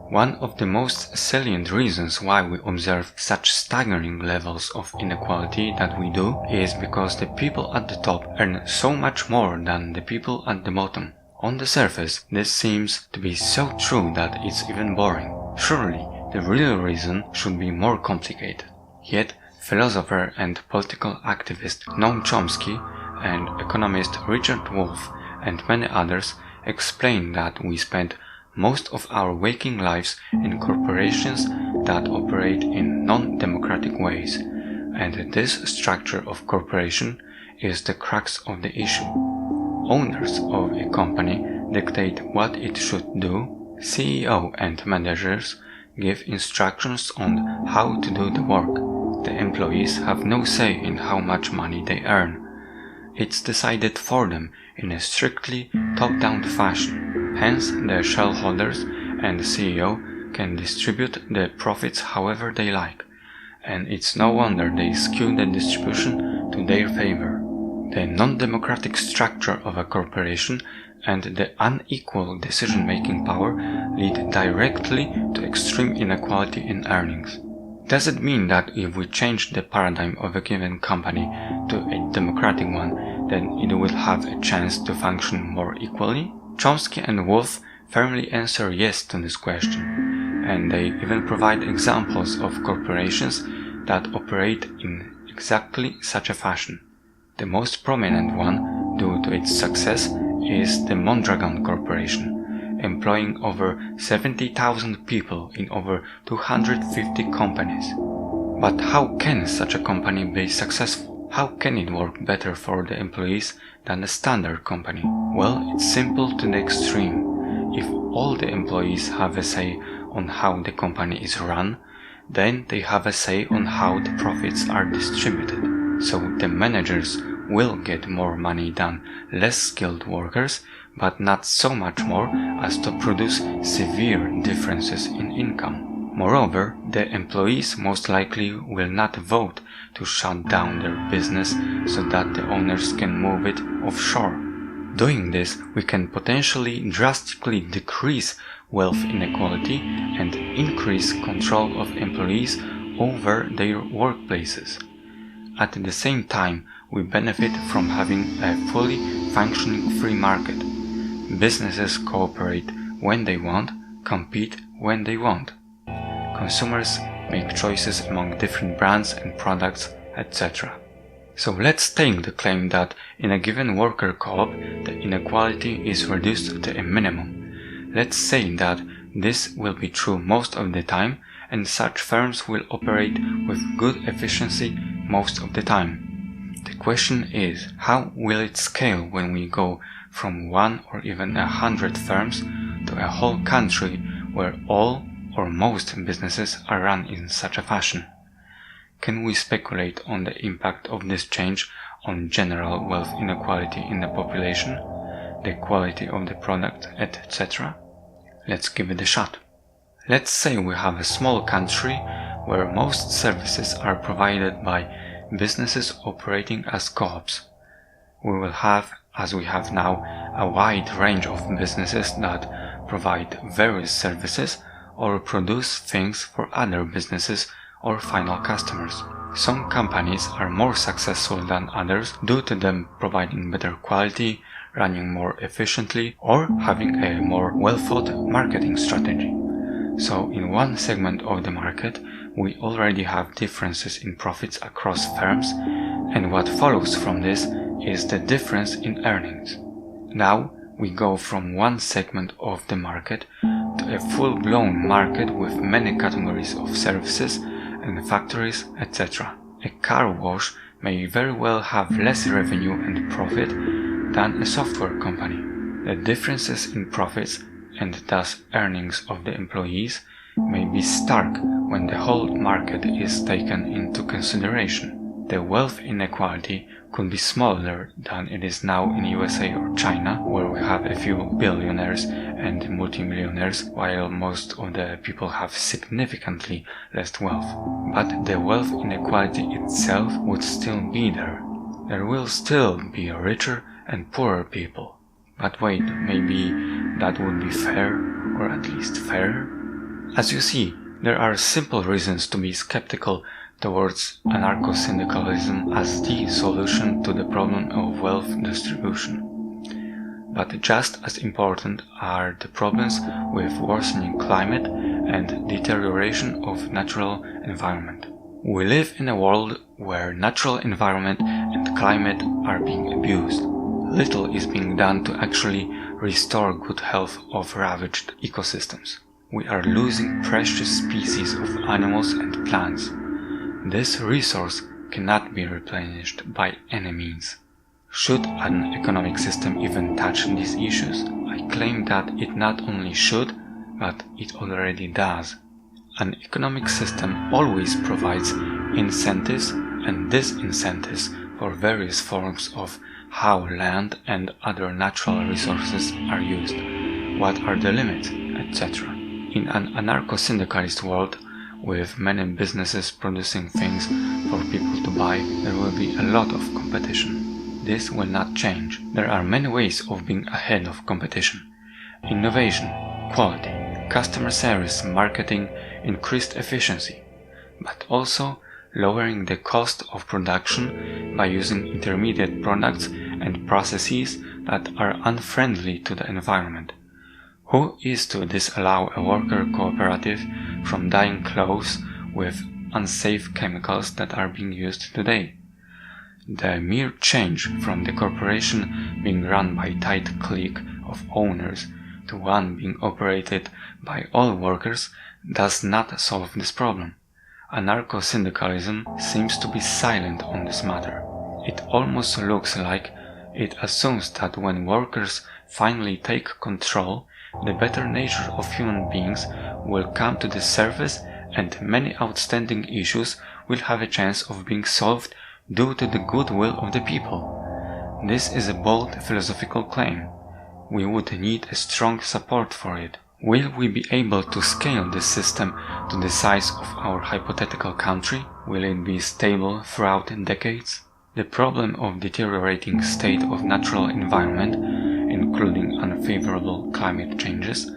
One of the most salient reasons why we observe such staggering levels of inequality that we do is because the people at the top earn so much more than the people at the bottom. On the surface, this seems to be so true that it's even boring. Surely, the real reason should be more complicated. Yet, philosopher and political activist Noam Chomsky and economist Richard Wolff and many others explain that we spend most of our waking lives in corporations that operate in non-democratic ways, and this structure of corporation is the crux of the issue. Owners of a company dictate what it should do, CEO and managers give instructions on how to do the work. The employees have no say in how much money they earn. It's decided for them in a strictly top-down fashion. Hence, the shareholders and the CEO can distribute the profits however they like, and it's no wonder they skew the distribution to their favor. The non-democratic structure of a corporation and the unequal decision-making power lead directly to extreme inequality in earnings. Does it mean that if we change the paradigm of a given company to a democratic one, then it will have a chance to function more equally? Chomsky and Wolff firmly answer yes to this question, and they even provide examples of corporations that operate in exactly such a fashion. The most prominent one, due to its success, is the Mondragon Corporation, employing over 70,000 people in over 250 companies. But how can such a company be successful? How can it work better for the employees than a standard company? Well, it's simple to the extreme. If all the employees have a say on how the company is run, then they have a say on how the profits are distributed. So the managers will get more money than less skilled workers, but not so much more as to produce severe differences in income. Moreover, the employees most likely will not vote to shut down their business so that the owners can move it offshore. Doing this, we can potentially drastically decrease wealth inequality and increase control of employees over their workplaces. At the same time, we benefit from having a fully functioning free market. Businesses cooperate when they want, compete when they want. Consumers make choices among different brands and products, etc. So let's take the claim that in a given worker co-op, the inequality is reduced to a minimum. Let's say that this will be true most of the time, and such firms will operate with good efficiency most of the time. The question is, how will it scale when we go from 1 or even 100 firms to a whole country where all or most businesses are run in such a fashion? Can we speculate on the impact of this change on general wealth inequality in the population, the quality of the product, etc.? Let's give it a shot. Let's say we have a small country where most services are provided by businesses operating as co-ops. We will have, as we have now, a wide range of businesses that provide various services or produce things for other businesses or final customers. Some companies are more successful than others due to them providing better quality, running more efficiently, or having a more well-thought marketing strategy. So in one segment of the market, we already have differences in profits across firms, and what follows from this is the difference in earnings. Now we go from one segment of the market to a full-blown market with many categories of services and factories, etc. A car wash may very well have less revenue and profit than a software company. The differences in profits and thus earnings of the employees may be stark when the whole market is taken into consideration. The wealth inequality could be smaller than it is now in USA or China, where we have a few billionaires and multimillionaires, while most of the people have significantly less wealth. But the wealth inequality itself would still be there. There will still be richer and poorer people. But wait, maybe that would be fair, or at least fairer? As you see, there are simple reasons to be skeptical towards anarcho-syndicalism as the solution to the problem of wealth distribution. But just as important are the problems with worsening climate and deterioration of natural environment. We live in a world where natural environment and climate are being abused. Little is being done to actually restore good health of ravaged ecosystems. We are losing precious species of animals and plants. This resource cannot be replenished by any means. Should an economic system even touch these issues? I claim that it not only should, but it already does. An economic system always provides incentives and disincentives for various forms of how land and other natural resources are used, what are the limits, etc. In an anarcho-syndicalist world, with many businesses producing things for people to buy, there will be a lot of competition. This will not change. There are many ways of being ahead of competition. Innovation, quality, customer service, marketing, increased efficiency, but also lowering the cost of production by using intermediate products and processes that are unfriendly to the environment. Who is to disallow a worker cooperative from dyeing clothes with unsafe chemicals that are being used today? The mere change from the corporation being run by a tight clique of owners to one being operated by all workers does not solve this problem. Anarcho-syndicalism seems to be silent on this matter. It almost looks like it assumes that when workers finally take control, the better nature of human beings will come to the surface and many outstanding issues will have a chance of being solved due to the goodwill of the people. This is a bold philosophical claim. We would need a strong support for it. Will we be able to scale this system to the size of our hypothetical country? Will it be stable throughout decades? The problem of deteriorating state of natural environment, including unfavorable climate changes,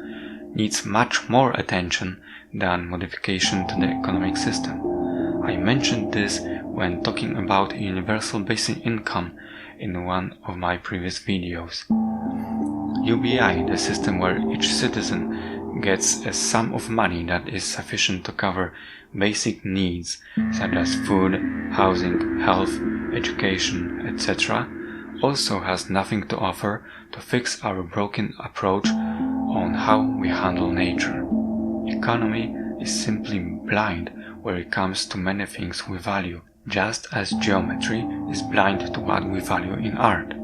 needs much more attention than modification to the economic system. I mentioned this when talking about universal basic income in one of my previous videos. UBI, the system where each citizen gets a sum of money that is sufficient to cover basic needs such as food, housing, health, education, etc., also has nothing to offer to fix our broken approach on how we handle nature. Economy is simply blind where it comes to many things we value, just as geometry is blind to what we value in art.